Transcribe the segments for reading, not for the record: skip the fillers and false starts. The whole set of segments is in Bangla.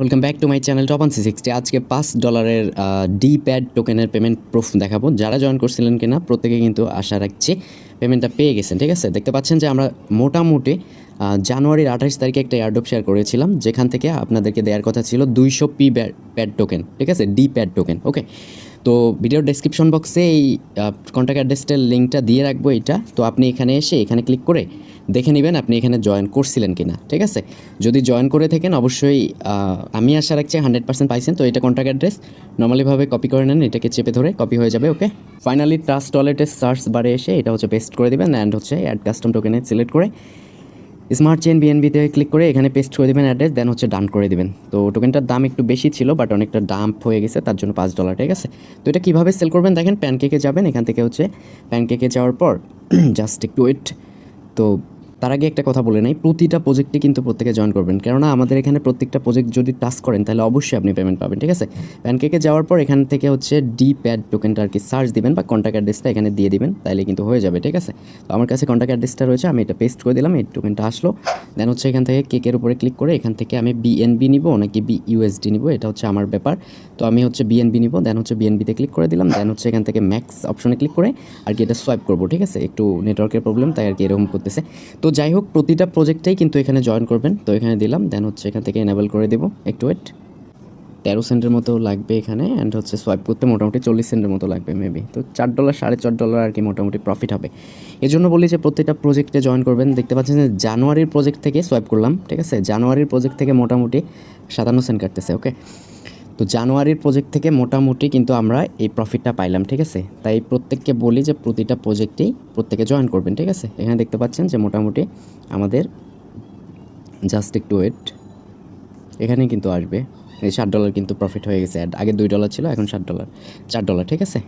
Welcome back to my channel top on সি60। আজকে $5 ডিপ্যাড টোকেনের পেমেন্ট প্রুফ দেখাবো। যারা জয়েন করছিলেন কিনা প্রত্যেকে কিন্তু আশা রাখছি পেমেন্টটা পেয়ে গেছেন। ঠিক আছে, দেখতে পাচ্ছেন যে আমরা মোটামুটি জানুয়ারির 28 তারিখে একটা এয়ারড্রপ শেয়ার করেছিলাম, যেখান থেকে আপনাদেরকে দেওয়ার কথা ছিল 200 প্যাড টোকেন। ঠিক আছে, ডিপ্যাড টোকেন। ওকে, তো ভিডিওর ডেসক্রিপশন বক্সে এই কন্ট্যাক্ট অ্যাড্রেসটার লিঙ্কটা দিয়ে রাখবো। এটা তো আপনি এখানে এসে এখানে ক্লিক করে দেখে নেবেন আপনি এখানে জয়েন করছিলেন কিনা। ঠিক আছে, যদি জয়েন করে থাকেন অবশ্যই আমি আশা রাখছি 100% পাইছেন। তো এটা কন্ট্যাক্ট অ্যাড্রেস নর্মালিভাবে কপি করে নেন, এটাকে চেপে ধরে কপি হয়ে যাবে। ওকে, ফাইনালি ট্রাস্ট ওয়ালেটের সার্চ বারে এসে এটা হচ্ছে পেস্ট করে দেবেন অ্যান্ড হচ্ছে অ্যাড কাস্টম টোকেনে সিলেক্ট করে স্মার্ট চেইন বিএনবিতে ক্লিক করে এখানে পেস্ট করে দেবেন অ্যাড্রেস, দেন হচ্ছে ডান করে দেবেন। তো টোকেনটার দাম একটু বেশি ছিল বাট অনেকটা ডাম্প হয়ে গেছে, তার জন্য $5। ঠিক আছে, তো এটা কীভাবে সেল করবেন দেখেন, প্যানকেকে যাবেন, এখান থেকে হচ্ছে প্যানকেকে যাওয়ার পর জাস্ট একটু ওয়েট। তো তার আগে একটা কথা বলে নেই, প্রতিটা প্রজেক্টে কিন্তু প্রত্যেকে জয়েন করবেন, কেননা আমাদের এখানে প্রত্যেকটা প্রজেক্ট যদি টাচ করেন তাহলে অবশ্যই আপনি পেমেন্ট পাবেন। ঠিক আছে, প্যানকেকে যাওয়ার পর এখান থেকে হচ্ছে ডিপ্যাড টোকেনটা আর কি সার্চ দিবেন বা কন্ট্যাক্ট অ্যাড্রেসটা এখানে দিয়ে দিবেন, তাহলে কিন্তু হয়ে যাবে। ঠিক আছে, তো আমার কাছে কন্ট্যাক্ট অ্যাড্রেসটা রয়েছে, আমি এটা পেস্ট করে দিলাম, এই টোকেনটা আসলো। দেন হচ্ছে এখান থেকে কেকের উপরে ক্লিক করে এখান থেকে আমি বিএনবি নিব নাকি বিইউএসডি নিব, এটা হচ্ছে আমার ব্যাপার। তো আমি হচ্ছে বিএনবি নিব, দেন হচ্ছে বিএনবিতে ক্লিক করে দিলাম। দেন হচ্ছে এখান থেকে ম্যাক্স অপশনে ক্লিক করে আর কি এটা সোয়াইপ করবো। ঠিক আছে, একটু নেটওয়ার্কের প্রবলেম তাই আর কি এরকম করতেছে। তো যাই হোক, প্রতিটা প্রজেক্টেই কিন্তু এখানে জয়েন করবেন। তো এখানে দিলাম, দেন হচ্ছে এখান থেকে এনেবল করে দেবো, একটু ওয়েট। 13 সেন্টের মতো লাগবে এখানে, অ্যান্ড হচ্ছে সোয়াইপ করতে মোটামুটি 40 সেন্টের মতো লাগবে মেবি। তো $4 $4.5 আর কি মোটামুটি প্রফিট হবে। এই জন্য বলি যে প্রত্যেকটা প্রজেক্টে জয়েন করবেন। দেখতে পাচ্ছেন যে জানুয়ারির প্রজেক্ট থেকে সোয়াইপ করলাম। ঠিক আছে, জানুয়ারির প্রজেক্ট থেকে মোটামুটি 57 সেন্ট কাটতেছে। ওকে, তো জানুয়ারির প্রজেক্ট থেকে মোটামুটি কিন্তু আমরা এই প্রফিটটা পাইলাম। ঠিক আছে, তাই প্রত্যেককে বলি যে প্রতিটা প্রজেক্টেই প্রত্যেকে জয়েন করবেন। ঠিক আছে, এখানে দেখতে পাচ্ছেন যে মোটামুটি আমাদের জাস্ট একটু ওয়েট, এখানে কিন্তু আসবে এই $60 কিন্তু প্রফিট হয়ে গেছে। আগে $2 ছিল, এখন $60 $4। ঠিক আছে,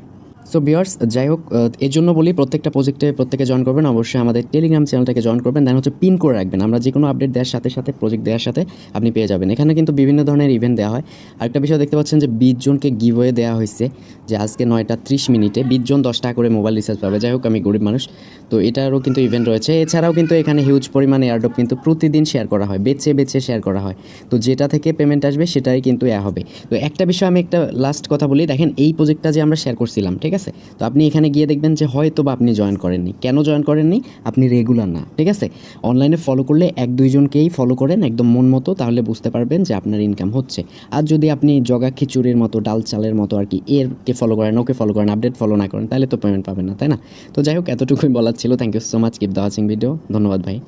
সো ভিউয়ার্স যাই হোক, এর জন্য বলি প্রত্যেকটা প্রজেক্টে প্রত্যেকে জয়েন করবেন, অবশ্যই আমাদের টেলিগ্রাম চ্যানেলটাকে জয়েন করবেন। দেন হচ্ছে পিন করে রাখবেন, আমরা যে কোনো আপডেট দেওয়ার সাথে সাথে প্রজেক্ট দেওয়ার সাথে আপনি পেয়ে যাবেন। এখানে কিন্তু বিভিন্ন ধরনের ইভেন্ট দেওয়া হয়। আরেকটা বিষয় দেখতে পাচ্ছেন যে 20 জনকে গিভওয়ে দেওয়া হয়েছে, যে আজকে 9:30 মিনিটে 20 জন 10 টাকা করে মোবাইল রিচার্জ পাবে। যাই হোক, আমি গরিব মানুষ, তো এটারও কিন্তু ইভেন্ট রয়েছে। এছাড়াও কিন্তু এখানে হিউজ পরিমাণে এয়ারড্রপ কিন্তু প্রতিদিন শেয়ার করা হয়, বেছে বেছে শেয়ার করা হয়। তো যেটা থেকে পেমেন্ট আসবে সেটাই কিন্তু হবে। তো একটা বিষয় আমি একটা লাস্ট কথা বলি, দেখেন এই প্রজেক্টটা যে আমরা শেয়ার করছিলাম, ঠিক আছে, তো আপনি এখানে গিয়ে দেখবেন যে হয়তো বা আপনি জয়েন করেননি। কেন জয়েন করেননি? আপনি রেগুলার না। ঠিক আছে, অনলাইনে ফলো করলে 1-2 জনকেই ফলো করেন একদম মন মতো, তাহলে বুঝতে পারবেন যে আপনার ইনকাম হচ্ছে। আর যদি আপনি জগা খিচুড়ির মতো ডাল চালের মতো আর কি এরকে ফলো করেন, ওকে ফলো করেন, আপডেট ফলো না করেন, তাহলে তো পেমেন্ট পাবেন না, তাই না? তো যাই হোক, এতটুকুই বলার ছিল। Thank you so much, keep the watching video. ধন্যবাদ ভাই।